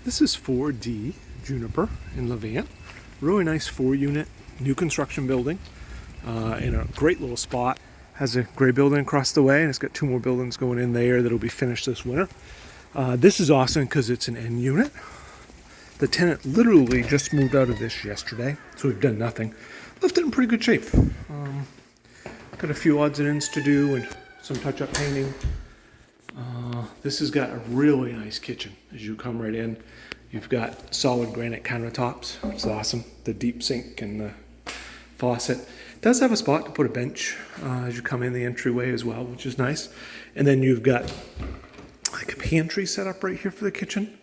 This is 4D Juniper in Levant. Really nice 4-unit, new construction building in a great little spot. Has a gray building across the way, and it's got 2 more buildings going in there that'll be finished this winter. This is awesome because it's an end unit. The tenant literally just moved out of this yesterday, so we've done nothing. Left it in pretty good shape. Got a few odds and ends to do and some touch-up painting. This has got a really nice kitchen. As you come right in, you've got solid granite countertops. It's awesome. The deep sink and the faucet. It does have a spot to put a bench as you come in the entryway as well, which is nice. And then you've got like a pantry set up right here for the kitchen.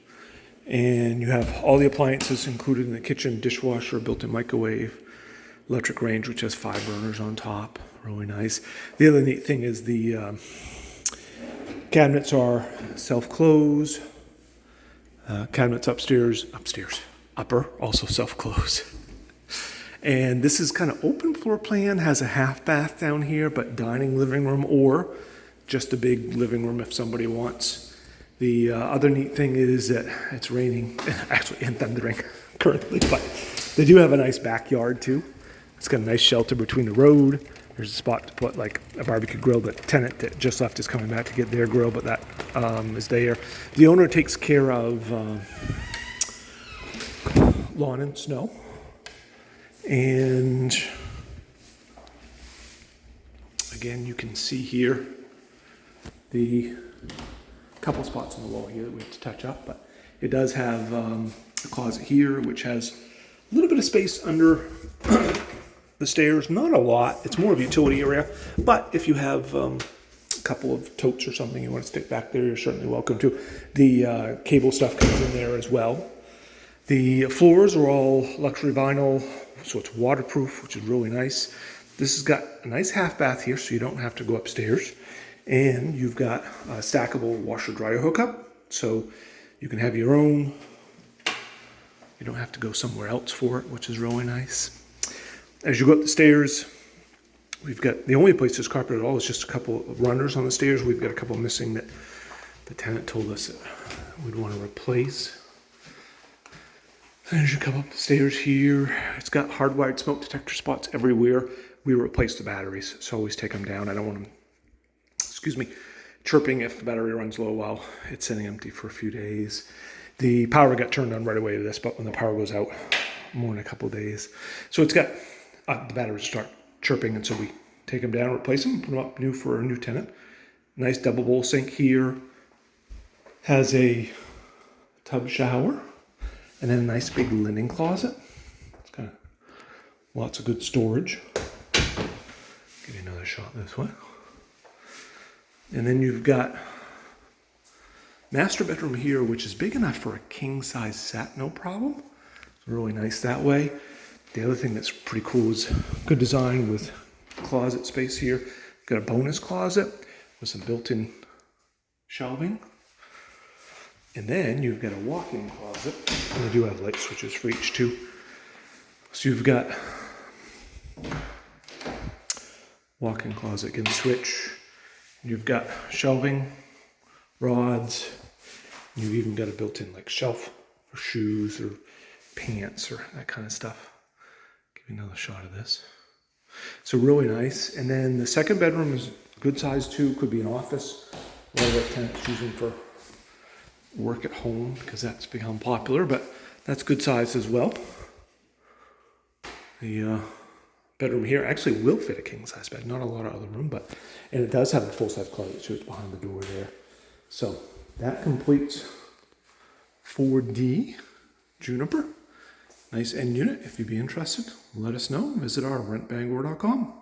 And you have all the appliances included in the kitchen: dishwasher, built-in microwave, electric range, which has 5 burners on top. Really nice. The other neat thing is the cabinets are self-close. Cabinets upper, also self-close. And this is kind of open floor plan, has a half bath down here, but dining, living room, or just a big living room if somebody wants. The other neat thing is that it's raining, actually, and thundering currently, but they do have a nice backyard too. It's got a nice shelter between the road. There's a spot to put like a barbecue grill. The tenant that just left is coming back to get their grill, but that is there. The owner takes care of lawn and snow. And again, you can see here the couple spots on the wall here that we have to touch up, but it does have a closet here, which has a little bit of space under the stairs. Not a lot. It's more of a utility area, but if you have a couple of totes or something you want to stick back there, you're certainly welcome to. The cable stuff comes in there as well. The floors are all luxury vinyl, so it's waterproof, which is really nice. This has got a nice half bath here, so you don't have to go upstairs. And you've got a stackable washer dryer hookup, so you can have your own. You don't have to go somewhere else for it, which is really nice. As you go up the stairs, we've got, the only place there's carpet at all is just a couple of runners on the stairs. We've got a couple missing that the tenant told us that we'd want to replace. As you come up the stairs here, it's got hardwired smoke detector spots everywhere. We replace the batteries, so always take them down. I don't want them, chirping if the battery runs low while it's sitting empty for a few days. The power got turned on right away to this, but when the power goes out, more in a couple of days. So it's got, the batteries start chirping, and so we take them down, replace them, put them up new for a new tenant. Nice double bowl sink here. Has a tub shower. And then a nice big linen closet. It's got lots of good storage. Give you another shot this way. And then you've got master bedroom here, which is big enough for a king size set, no problem. It's really nice that way. The other thing that's pretty cool is good design with closet space here. Got a bonus closet with some built-in shelving. And then you've got a walk-in closet, and they do have light switches for each too. So you've got walk-in closet, again switch. You've got shelving, rods. You've even got a built-in like shelf for shoes or pants or that kind of stuff. Give you another shot of this. So really nice. And then the second bedroom is good size too. Could be an office. A lot of the tenants using for work at home because that's become popular, but that's good size as well. The bedroom here actually will fit a king size bed, not a lot of other room, and it does have a full size closet too. It's behind the door there. So that completes 4D Juniper. Nice end unit. If you'd be interested, let us know. Visit our rentbangor.com.